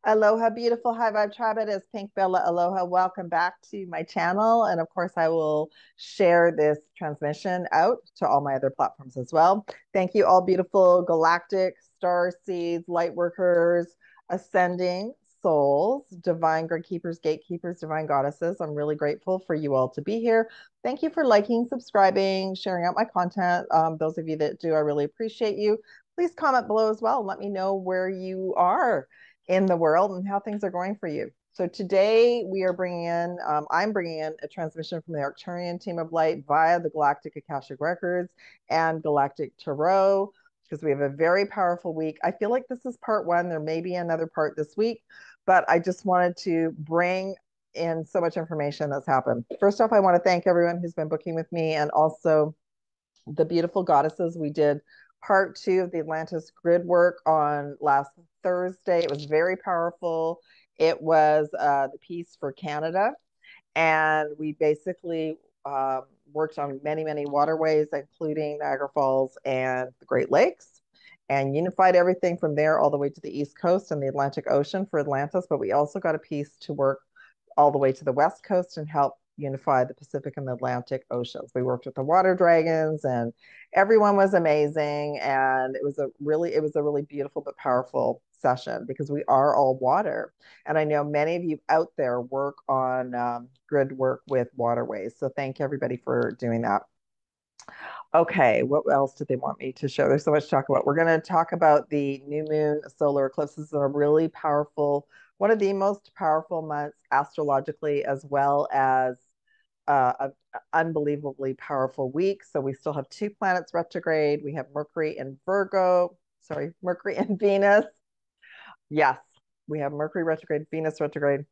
Aloha, beautiful high vibe tribe. It is Pink Bella Aloha. Welcome back to my channel. And of course, I will share this transmission out to all my other platforms as well. Thank you, all beautiful galactic star seeds, light workers, ascending souls, divine keepers, gatekeepers, divine goddesses. I'm really grateful for you all to be here. Thank you for liking, subscribing, sharing out my content. Those of you that do, I really appreciate you. Please comment below as well. Let me know where you are in the world and how things are going for you. So today we are bringing in, I'm bringing in a transmission from the Arcturian team of light via the Galactic Akashic Records and Galactic Tarot, because we have a very powerful week. I feel like this is part one. There may be another part this week, but I just wanted to bring in so much information that's happened. First off, I want to thank everyone who's been booking with me and also the beautiful goddesses. We did part two of the Atlantis grid work on last Thursday. It was very powerful. It was the piece for Canada. And we basically worked on many, many waterways, including Niagara Falls and the Great Lakes, and unified everything from there all the way to the East Coast and the Atlantic Ocean for Atlantis. But we also got a piece to work all the way to the West Coast and help unify the Pacific and the Atlantic Oceans. We worked with the water dragons and everyone was amazing. And it was a really beautiful but powerful session because we are all water. And I know many of you out there work on grid work with waterways. So thank you everybody for doing that. Okay, what else did they want me to show? There's so much to talk about. We're going to talk about the new moon solar eclipses, are really powerful, one of the most powerful months astrologically, as well as an unbelievably powerful week. So we still have two planets retrograde. We have Mercury in Virgo, sorry, Mercury and Venus. Yes, we have Mercury retrograde, Venus retrograde.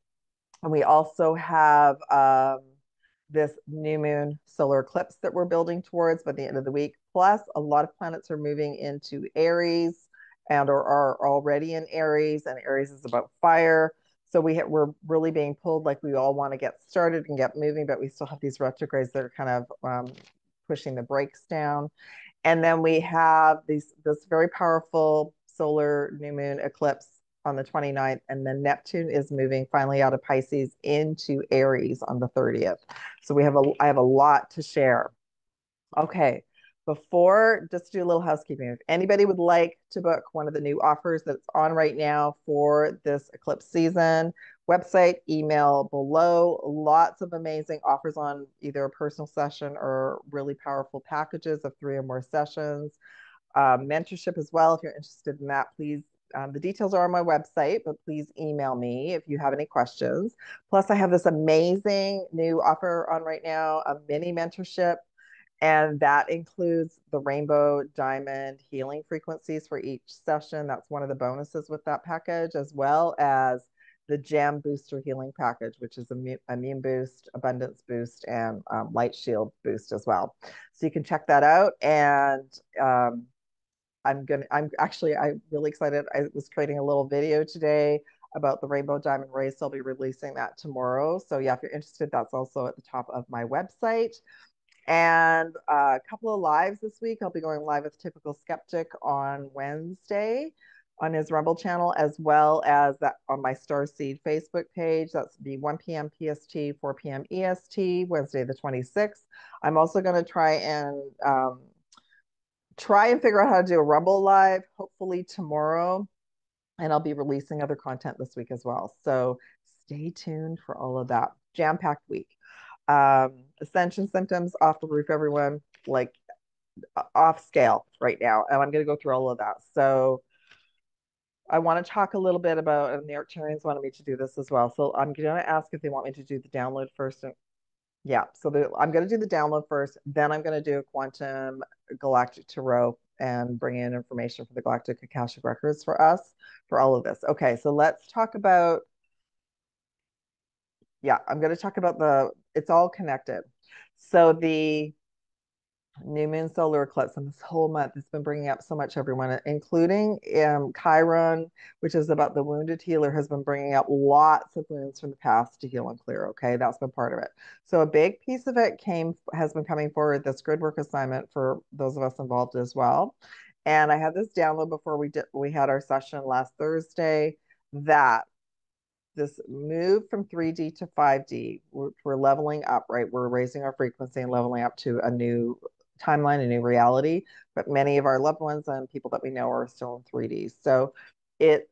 And we also have this new moon solar eclipse that we're building towards by the end of the week. Plus, a lot of planets are moving into Aries and or are already in Aries, and Aries is about fire. So we're really being pulled, like we all want to get started and get moving, but we still have these retrogrades that are kind of pushing the brakes down. And then we have this very powerful solar new moon eclipse on the 29th, and then Neptune is moving finally out of Pisces into Aries on the 30th. So I have a lot to share. Okay, before, just do a little housekeeping. If anybody would like to book one of the new offers that's on right now for this eclipse season, website, email below. Lots of amazing offers on either a personal session or really powerful packages of 3 or more sessions. Mentorship as well. If you're interested in that, please. The details are on my website, but please email me if you have any questions. Plus, I have this amazing new offer on right now, a mini mentorship, and that includes the rainbow diamond healing frequencies for each session. That's one of the bonuses with that package, as well as the gem booster healing package, which is immune boost, abundance boost, and light shield boost as well. So you can check that out. And I'm really excited. I was creating a little video today about the rainbow diamond rays. So I'll be releasing that tomorrow. So yeah, if you're interested, that's also at the top of my website. And a couple of lives this week. I'll be going live with Typical Skeptic on Wednesday on his Rumble channel, as well as that on my Starseed Facebook page. That's be 1 p.m. PST, 4 p.m. EST, Wednesday the 26th. I'm also going to try and figure out how to do a Rumble live, hopefully tomorrow. And I'll be releasing other content this week as well. So stay tuned for all of that. Jam-packed week. Ascension symptoms off the roof, everyone, like off scale right now. And I'm going to go through all of that. So I want to talk a little bit about, and the Arcturians wanted me to do this as well. So I'm going to ask if they want me to do the download first. And yeah, so I'm going to do the download first, then I'm going to do a quantum galactic tarot and bring in information for the Galactic Akashic Records for us for all of this. Okay, so let's talk about, yeah, I'm going to talk about it's all connected. So the new moon solar eclipse and this whole month has been bringing up so much, everyone, including Chiron, which is about the wounded healer, has been bringing up lots of wounds from the past to heal and clear. Okay, that's been part of it. So a big piece of it has been coming forward, this grid work assignment for those of us involved as well. And I had this download before we had our session last Thursday, that this move from 3D to 5D. We're leveling up, right? We're raising our frequency and leveling up to a new timeline, a new reality. But many of our loved ones and people that we know are still in 3D. So it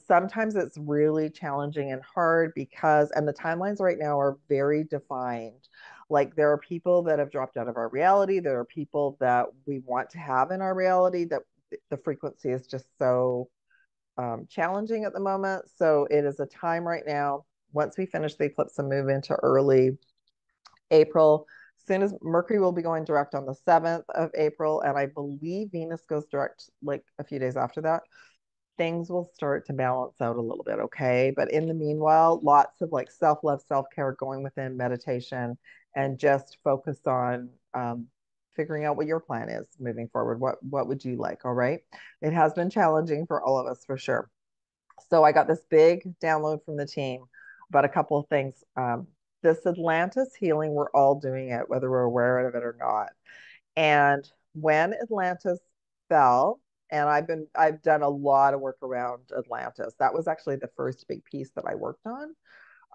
sometimes it's really challenging and hard because, and the timelines right now are very defined. Like there are people that have dropped out of our reality. There are people that we want to have in our reality that the frequency is just so challenging at the moment. So it is a time right now, once we finish the eclipse and move into early April, as soon as Mercury will be going direct on the 7th of April, and I believe Venus goes direct like a few days after that, things will start to balance out a little bit, okay? But in the meanwhile, lots of like self-love, self-care, going within, meditation, and just focus on figuring out what your plan is moving forward. What would you like? All right. It has been challenging for all of us for sure. So I got this big download from the team about a couple of things. This Atlantis healing, we're all doing it, whether we're aware of it or not. And when Atlantis fell, and I've done a lot of work around Atlantis. That was actually the first big piece that I worked on.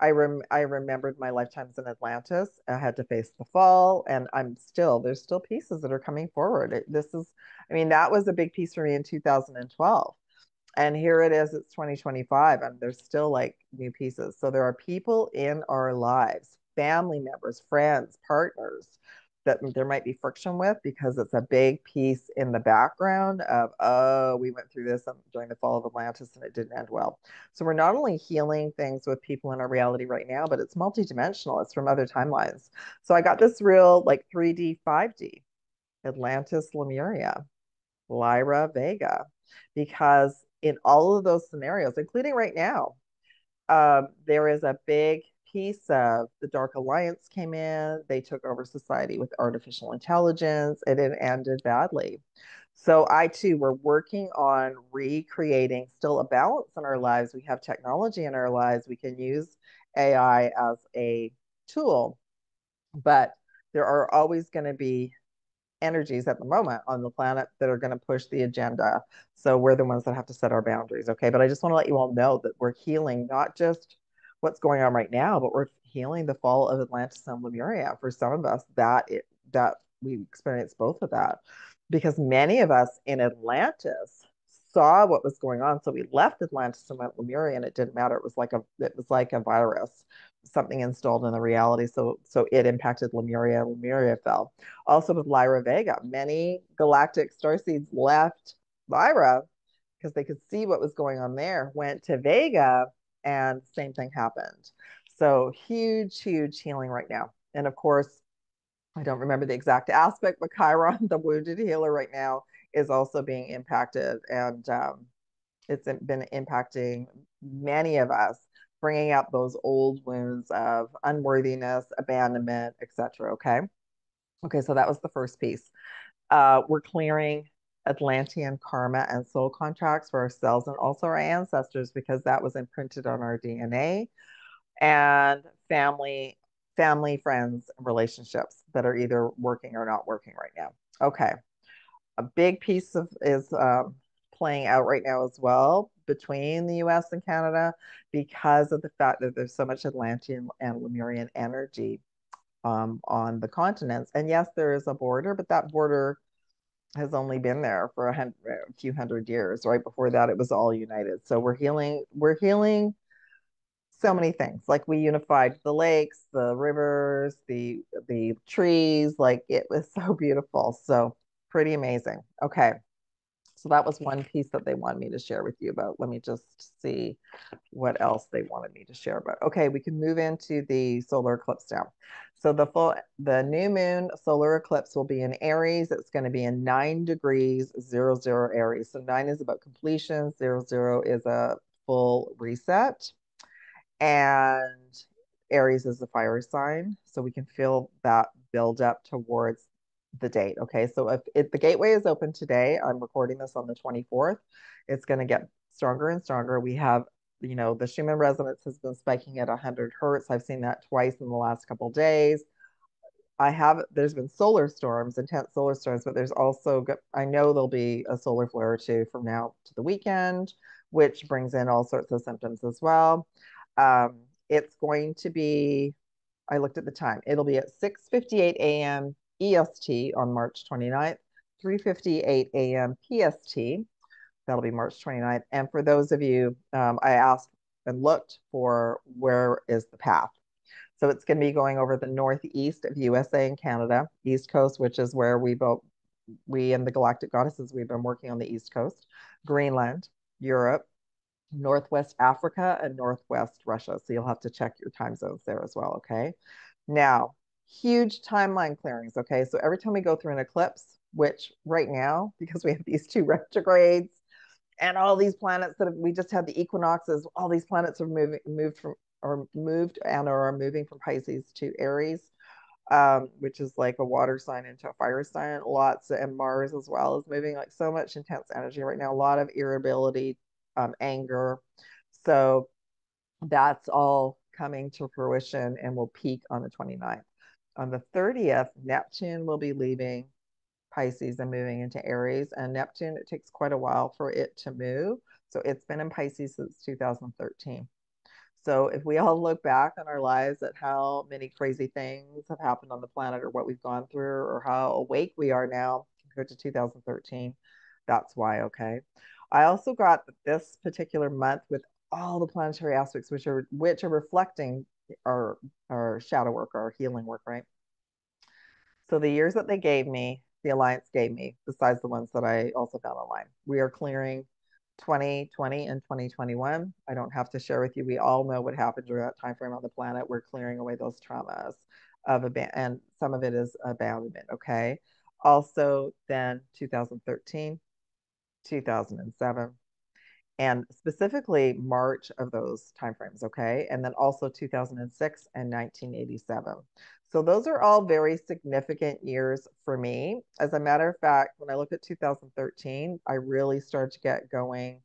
I remembered my lifetimes in Atlantis. I had to face the fall, and there's still pieces that are coming forward. I mean, that was a big piece for me in 2012. And here it is, it's 2025, and there's still like new pieces. So there are people in our lives, family members, friends, partners that there might be friction with because it's a big piece in the background of, oh, we went through this during the fall of Atlantis and it didn't end well. So we're not only healing things with people in our reality right now, but it's multidimensional. It's from other timelines. So I got this real like 3D, 5D, Atlantis Lemuria, Lyra Vega, because in all of those scenarios, including right now, there is a big piece of the Dark Alliance came in. They took over society with artificial intelligence, and it ended badly. So I too, we're working on recreating still a balance in our lives. We have technology in our lives. We can use AI as a tool, but there are always going to be energies at the moment on the planet that are going to push the agenda. So we're the ones that have to set our boundaries. Okay. But I just want to let you all know that we're healing not just what's going on right now, but we're healing the fall of Atlantis and Lemuria. For some of us, that we experienced both of that because many of us in Atlantis saw what was going on. So we left Atlantis and went Lemuria, and it didn't matter. It was like a virus, something installed in the reality. So it impacted Lemuria. Lemuria fell. Also with Lyra Vega, many galactic starseeds left Lyra because they could see what was going on there, went to Vega, and same thing happened. So huge, huge healing right now. And of course, I don't remember the exact aspect, but Chiron, the wounded healer right now, is also being impacted. And it's been impacting many of us, bringing up those old wounds of unworthiness, abandonment, etc. Okay. Okay. So that was the first piece. We're clearing Atlantean karma and soul contracts for ourselves and also our ancestors because that was imprinted on our DNA and family, friends, relationships that are either working or not working right now. Okay. A big piece of is playing out right now as well between the US and Canada because of the fact that there's so much Atlantean and Lemurian energy on the continents. And yes, there is a border, but that border has only been there for a few hundred years. Right before that, it was all united. So we're healing so many things. Like we unified the lakes, the rivers, the trees. Like it was so beautiful. So pretty amazing. Okay. So that was one piece that they wanted me to share with you about. Let me just see what else they wanted me to share about. Okay, we can move into the solar eclipse now. So the new moon solar eclipse will be in Aries. It's going to be in 9 degrees 00 Aries. So 9 is about completion, 00 is a full reset. And Aries is the fire sign. So we can feel that build up towards the date. Okay. So if the gateway is open today, I'm recording this on the 24th, it's going to get stronger and stronger. We have, the Schumann resonance has been spiking at 100 hertz. I've seen that twice in the last couple of days. There's been solar storms, intense solar storms, but there's also, I know there'll be a solar flare or two from now to the weekend, which brings in all sorts of symptoms as well. It's going to be, I looked at the time, it'll be at 6:58 a.m. EST on March 29th, 3:58 a.m. PST. That'll be March 29th. And for those of you, I asked and looked for where is the path. So it's going to be going over the northeast of USA and Canada, East Coast, which is where we and the Galactic Goddesses, we've been working on the East Coast, Greenland, Europe, Northwest Africa, and Northwest Russia. So you'll have to check your time zones there as well, okay? Now, huge timeline clearings, okay? So every time we go through an eclipse, which right now, because we have these two retrogrades and all these planets that we just had the equinoxes, all these planets have moved and are moving from Pisces to Aries, which is like a water sign into a fire sign. Lots, and Mars as well is moving, like so much intense energy right now, a lot of irritability, anger. So that's all coming to fruition and will peak on the 29th. On the 30th, Neptune will be leaving Pisces and moving into Aries. And Neptune, it takes quite a while for it to move. So it's been in Pisces since 2013. So if we all look back on our lives at how many crazy things have happened on the planet or what we've gone through or how awake we are now compared to 2013, that's why, okay? I also got this particular month with all the planetary aspects which are reflecting our shadow work, our healing work, right? So the years that they gave me, the Alliance gave me, besides the ones that I also found online, we are clearing 2020 and 2021. I don't have to share with you. We all know what happened during that time frame on the planet. We're clearing away those traumas and some of it is abandonment. Okay. Also, then 2013, 2007, and specifically March of those timeframes, okay? And then also 2006 and 1987. So those are all very significant years for me. As a matter of fact, when I look at 2013, I really started to get going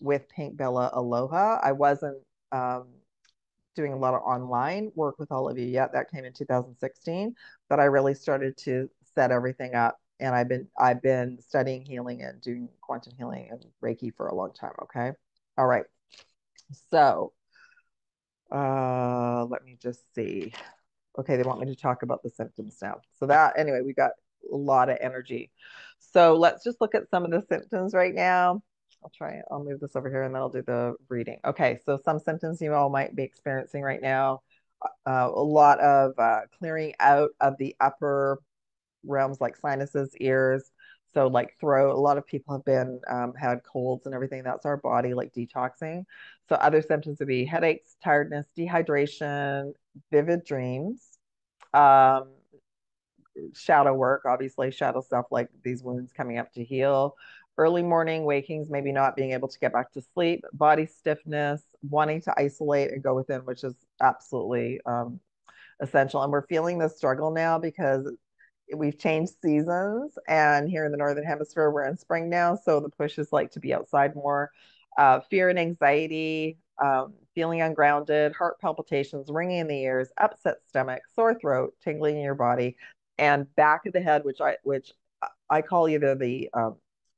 with Pink Bella Aloha. I wasn't doing a lot of online work with all of you yet. That came in 2016, but I really started to set everything up. And I've been studying healing and doing quantum healing and Reiki for a long time. Okay. All right. So let me just see. Okay, they want me to talk about the symptoms now. So that anyway, we got a lot of energy. So let's just look at some of the symptoms right now. I'll move this over here and then I'll do the reading. Okay, so some symptoms you all might be experiencing right now. A lot of clearing out of the upper realms like sinuses, ears, so like throat. A lot of people have been had colds and everything. That's our body like detoxing. So other symptoms would be headaches, tiredness, dehydration, vivid dreams, um, shadow work, obviously shadow stuff like these wounds coming up to heal, early morning wakings, maybe not being able to get back to sleep, body stiffness, wanting to isolate and go within, which is absolutely essential. And we're feeling the struggle now because we've changed seasons, and here in the northern hemisphere we're in spring now, so the push is like to be outside more. Fear and anxiety, feeling ungrounded, heart palpitations, ringing in the ears, upset stomach, sore throat, tingling in your body, and back of the head, which I call either the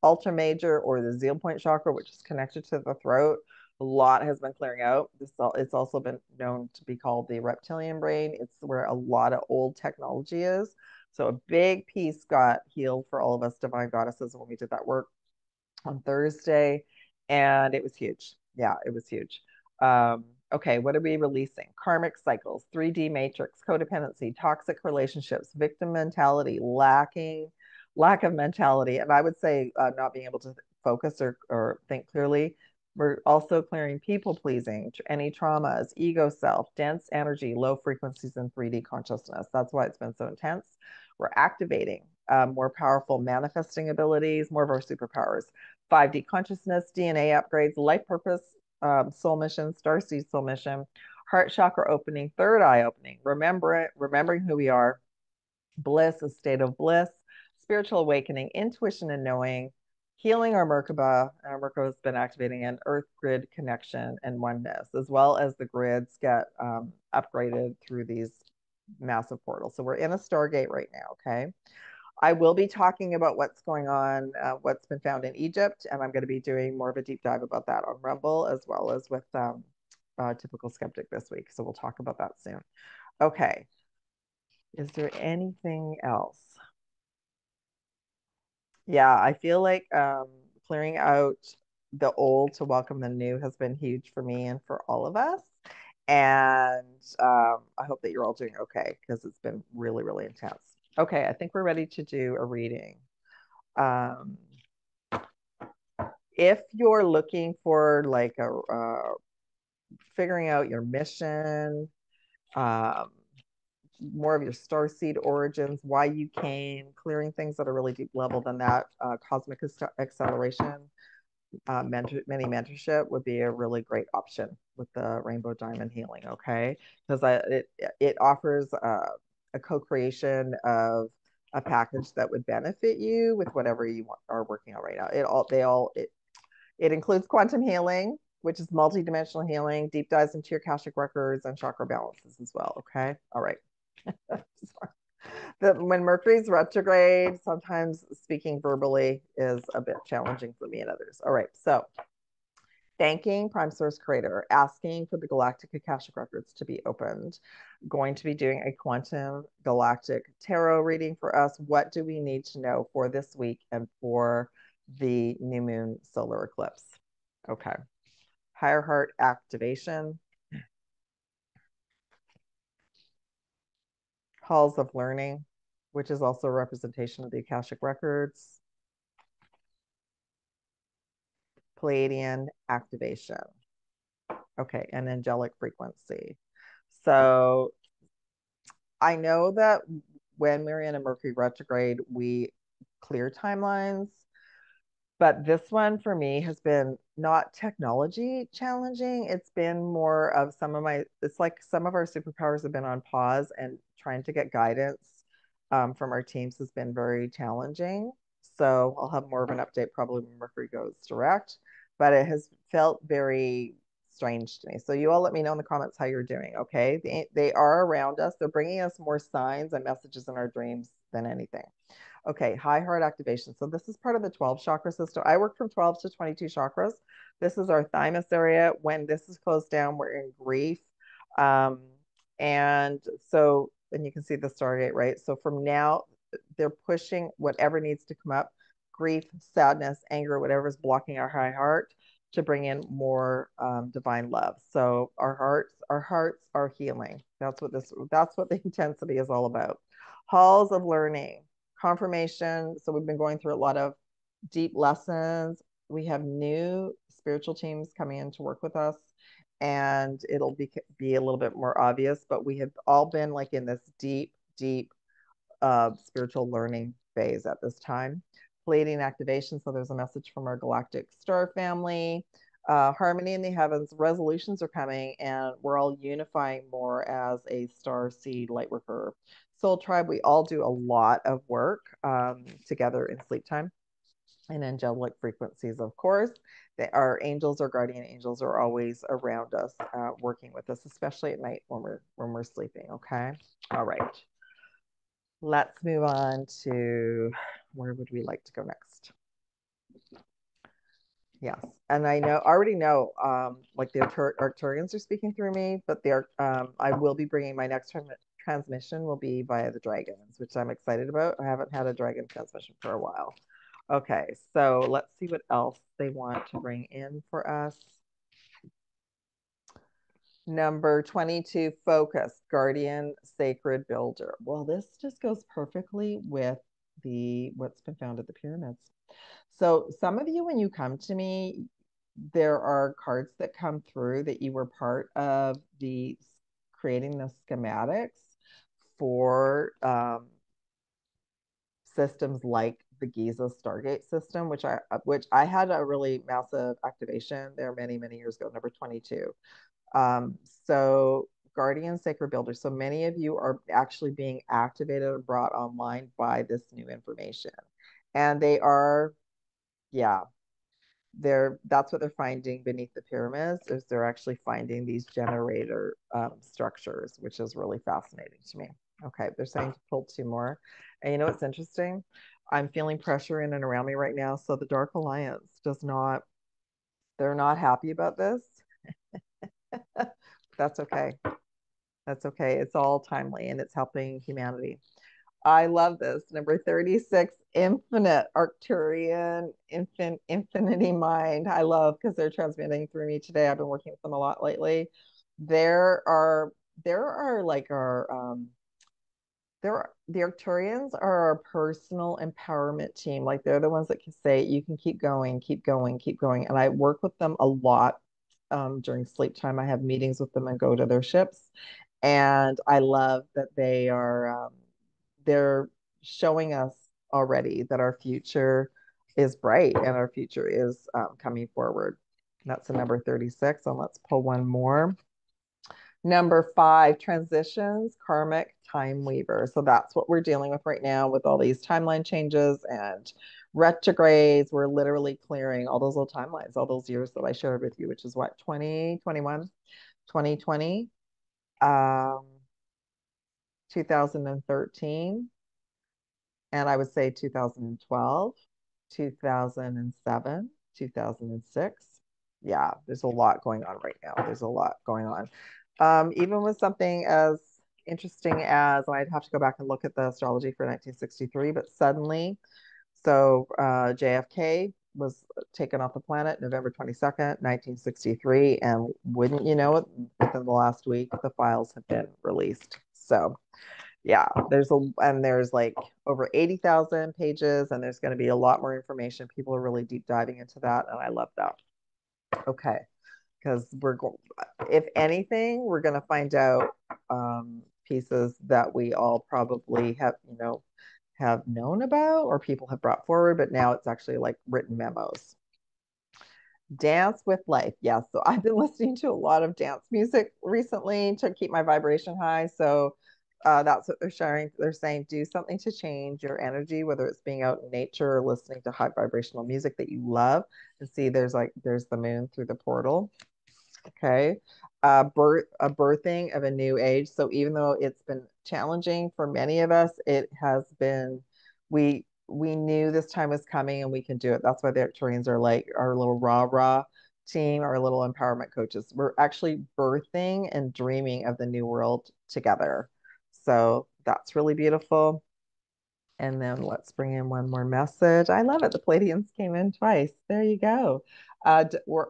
ultra major or the zeal point chakra, which is connected to the throat. A lot has been clearing out. It's also been known to be called the reptilian brain. It's where a lot of old technology is. So a big piece got healed for all of us divine goddesses when we did that work on Thursday, and it was huge. Yeah, it was huge. Okay, what are we releasing? Karmic cycles, 3D matrix, codependency, toxic relationships, victim mentality, lack of mentality, and I would say not being able to focus or think clearly. We're also clearing people pleasing, any traumas, ego self, dense energy, low frequencies in 3D consciousness. That's why it's been so intense. We're activating more powerful manifesting abilities, more of our superpowers, 5D consciousness, DNA upgrades, life purpose, soul mission, starseed soul mission, heart chakra opening, third eye opening, remembering who we are, bliss, a state of bliss, spiritual awakening, intuition and knowing, healing our Merkaba, and our Merkaba has been activating an earth grid connection and oneness, as well as the grids get upgraded through these massive portals. So we're in a Stargate right now, okay? I will be talking about what's going on, what's been found in Egypt, and I'm going to be doing more of a deep dive about that on Rumble, as well as with typical skeptic this week. So we'll talk about that soon. Okay. Is there anything else? Yeah, I feel like clearing out the old to welcome the new has been huge for me and for all of us. And I hope that you're all doing okay because it's been really, really intense. Okay, I think we're ready to do a reading. Um, if you're looking for like a figuring out your mission, um, more of your starseed origins, why you came, clearing things at a really deep level than that, cosmic acceleration, mini mentorship would be a really great option with the rainbow diamond healing. Okay, because it offers a co-creation of a package that would benefit you with whatever you are working on right now. It includes quantum healing, which is multidimensional healing, deep dives into your Akashic records, and chakra balances as well. Okay, all right. When Mercury's retrograde, sometimes speaking verbally is a bit challenging for me and others. All right, so thanking Prime Source Creator, asking for the Galactic Akashic Records to be opened, going to be doing a quantum galactic tarot reading for us. What do we need to know for this week and for the new moon solar eclipse? Okay. Higher heart activation, halls of learning, which is also a representation of the Akashic records, Pleiadian activation. Okay, and angelic frequency. So I know that when we're in a Mercury retrograde, we clear timelines. But this one for me has been not technology challenging. It's been more of it's like some of our superpowers have been on pause, and trying to get guidance from our teams has been very challenging. So I'll have more of an update probably when Mercury goes direct, but it has felt very strange to me. So you all let me know in the comments how you're doing, okay? They are around us. They're bringing us more signs and messages in our dreams than anything. Okay, high heart activation. So this is part of the 12 chakra system. I work from 12 to 22 chakras. This is our thymus area. When this is closed down, we're in grief. And you can see the Stargate, right? So from now, they're pushing whatever needs to come up, grief, sadness, anger, whatever is blocking our high heart to bring in more divine love. So our hearts are healing. That's what the intensity is all about. Halls of learning, confirmation. So we've been going through a lot of deep lessons. We have new spiritual teams coming in to work with us, and it'll be a little bit more obvious, but we have all been like in this deep spiritual learning phase at this time. Pleiadian activation. So there's a message from our galactic star family. Harmony in the heavens, resolutions are coming, and we're all unifying more as a star seed light worker soul tribe. We all do a lot of work together in sleep time and angelic frequencies, of course. Our angels, our guardian angels, are always around us, working with us, especially at night when we're sleeping. Okay, all right. Let's move on to where would we like to go next? Yes, and already know, like the Arcturians are speaking through me, but I will be bringing my next transmission will be via the dragons, which I'm excited about. I haven't had a dragon transmission for a while. Okay, so let's see what else they want to bring in for us. Number 22, focus, guardian, sacred builder. Well, this just goes perfectly with what's been found at the pyramids. So some of you, when you come to me, there are cards that come through that you were part of creating the schematics for systems like the Giza Stargate system, which I had a really massive activation there many, many years ago, number 22. So Guardian Sacred Builder. So many of you are actually being activated and brought online by this new information. And that's what they're finding beneath the pyramids, is they're actually finding these generator structures, which is really fascinating to me. Okay, they're saying to pull 2 more. And you know what's interesting? I'm feeling pressure in and around me right now. So the Dark Alliance they're not happy about this. That's okay. That's okay. It's all timely and it's helping humanity. I love this. Number 36, Infinite Arcturian Infinity Mind. I love because they're transmitting through me today. I've been working with them a lot lately. There are there are like our the Arcturians are our personal empowerment team. Like they're the ones that can say you can keep going, keep going, keep going. And I work with them a lot during sleep time. I have meetings with them and go to their ships. And I love that they're showing us already that our future is bright and our future is coming forward. That's the number 36. And let's pull one more. Number 5, transitions, karmic time weaver. So that's what we're dealing with right now with all these timeline changes and retrogrades. We're literally clearing all those little timelines, all those years that I shared with you, which is what, 2021, 2020, 2013, and I would say 2012, 2007, 2006. Yeah, there's a lot going on right now. There's a lot going on. Even with something as interesting as, and I'd have to go back and look at the astrology for 1963, but suddenly, so JFK was taken off the planet November 22nd, 1963, and wouldn't you know it, within the last week, the files have been released. So yeah, there's like over 80,000 pages, and there's going to be a lot more information. People are really deep diving into that, and I love that. Okay, because if anything, we're going to find out pieces that we all probably have known about or people have brought forward, but now it's actually like written memos. Dance with life. Yes. So I've been listening to a lot of dance music recently to keep my vibration high. So that's what they're sharing. They're saying do something to change your energy, whether it's being out in nature or listening to high vibrational music that you love. And see, there's the moon through the portal. Okay. A birthing of a new age. So even though it's been challenging for many of us, it has been, we knew this time was coming and we can do it. That's why the Arcturians are like our little rah-rah team, our little empowerment coaches. We're actually birthing and dreaming of the new world together. So that's really beautiful. And then let's bring in one more message. I love it. The Palladians came in twice. There you go.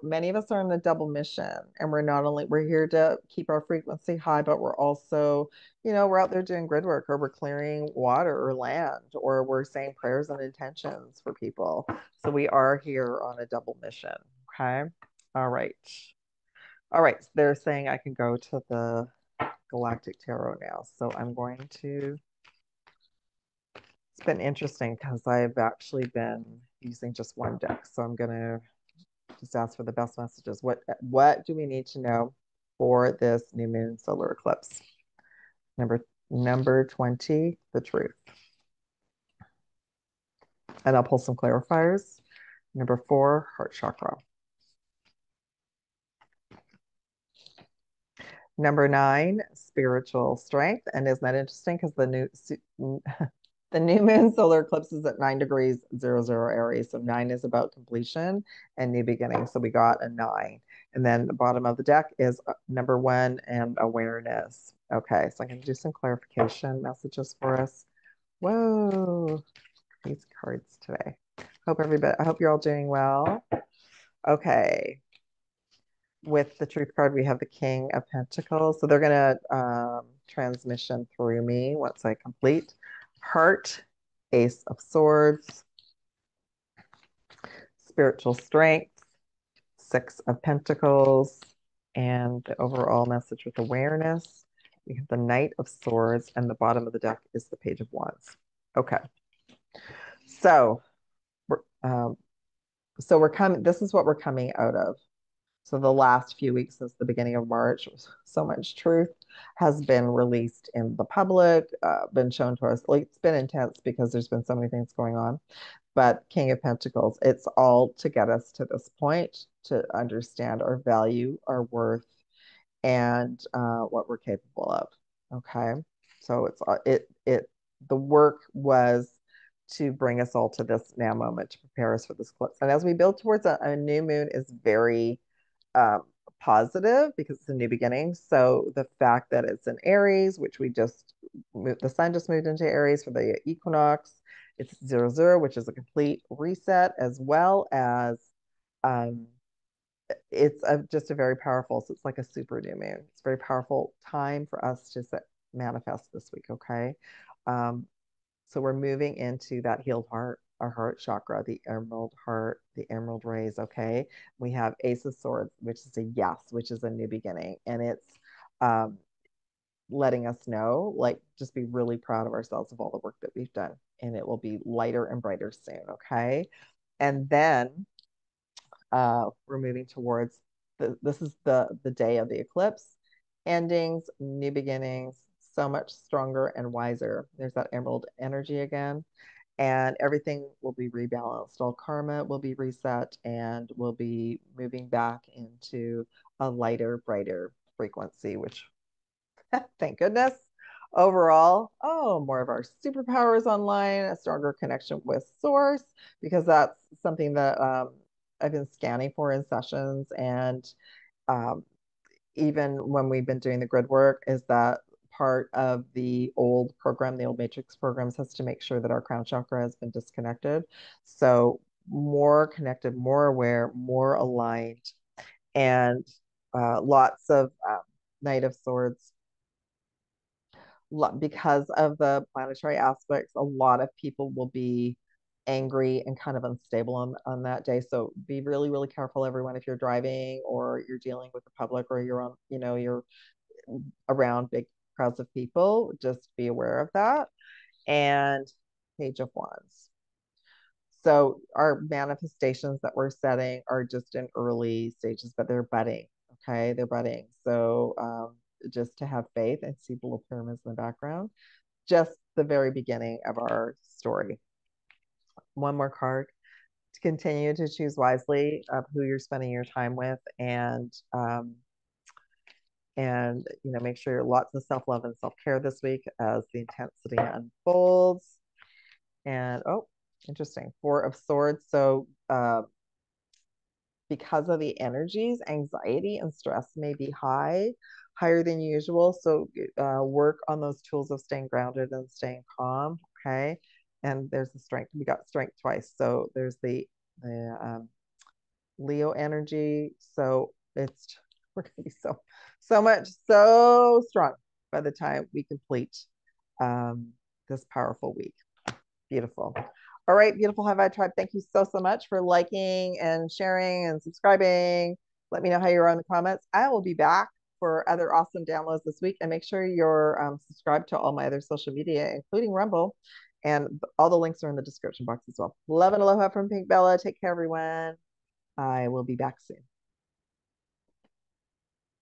Many of us are in a double mission, and we're here to keep our frequency high, but we're also, we're out there doing grid work, or we're clearing water or land, or we're saying prayers and intentions for people. So we are here on a double mission. Okay. All right. All right. So they're saying I can go to the Galactic Tarot now. So I'm going to. It's been interesting because I've actually been using just one deck. So I'm going to just ask for the best messages. What do we need to know for this new moon solar eclipse? Number 20, the truth. And I'll pull some clarifiers. Number 4, heart chakra. Number 9, spiritual strength. And isn't that interesting? Because the new moon solar eclipse is at 9 degrees 00 Aries. So 9 is about completion and new beginning. So we got a 9. And then the bottom of the deck is number 1 and awareness. Okay, so I'm going to do some clarification messages for us. Whoa, these cards today. I hope you're all doing well. Okay. With the truth card, we have the King of Pentacles. So they're going to transmission through me once I complete. Heart, Ace of Swords, spiritual strength, 6 of Pentacles, and the overall message with awareness. We have the Knight of Swords, and the bottom of the deck is the Page of Wands. Okay. So we're coming. This is what we're coming out of. So the last few weeks since the beginning of March, so much truth has been released in the public, been shown to us. Like it's been intense because there's been so many things going on. But King of Pentacles, it's all to get us to this point, to understand our value, our worth, and what we're capable of. Okay, so the work was to bring us all to this now moment to prepare us for this eclipse. And as we build towards a new moon is very positive because it's a new beginning. So the fact that it's in Aries, which we just the sun just moved into Aries for the equinox. It's 00, which is a complete reset, as well as um, it's just a very powerful. So it's like a super new moon. It's a very powerful time for us to manifest this week. Okay, um, so we're moving into that healed heart, our heart chakra, the emerald heart, the emerald rays. Okay. We have Ace of Swords, which is a yes, which is a new beginning. And it's um, letting us know, like, just be really proud of ourselves of all the work that we've done. And it will be lighter and brighter soon. Okay. And then we're moving towards this is the day of the eclipse. Endings, new beginnings, so much stronger and wiser. There's that emerald energy again, and everything will be rebalanced. All karma will be reset, and we'll be moving back into a lighter, brighter frequency, which thank goodness. Overall, more of our superpowers online, a stronger connection with source, because that's something that I've been scanning for in sessions. And um, even when we've been doing the grid work, is that part of the old program, the old matrix programs, has to make sure that our crown chakra has been disconnected. So more connected, more aware, more aligned, and lots of Knight of Swords. Because of the planetary aspects, a lot of people will be angry and kind of unstable on that day. So be really, really careful, everyone, if you're driving or you're dealing with the public or you're on, you're around big crowds of people. Just be aware of that. And Page of Wands. So our manifestations that we're setting are just in early stages, but they're budding. Okay, they're budding. So just to have faith and see little pyramids in the background. Just the very beginning of our story. One more card to continue to choose wisely of who you're spending your time with, and make sure you're lots of self-love and self-care this week as the intensity unfolds. And interesting, Four of Swords. So because of the energies, anxiety and stress may be higher than usual. So work on those tools of staying grounded and staying calm. Okay. And there's the strength. We got strength twice. So there's the Leo energy. So we're going to be so strong by the time we complete this powerful week. Beautiful. All right, beautiful High Vibe Tribe. Thank you so much for liking and sharing and subscribing. Let me know how you're in the comments. I will be back for other awesome downloads this week. And make sure you're subscribed to all my other social media, including Rumble. And all the links are in the description box as well. Love and aloha from Pink Bella. Take care, everyone. I will be back soon.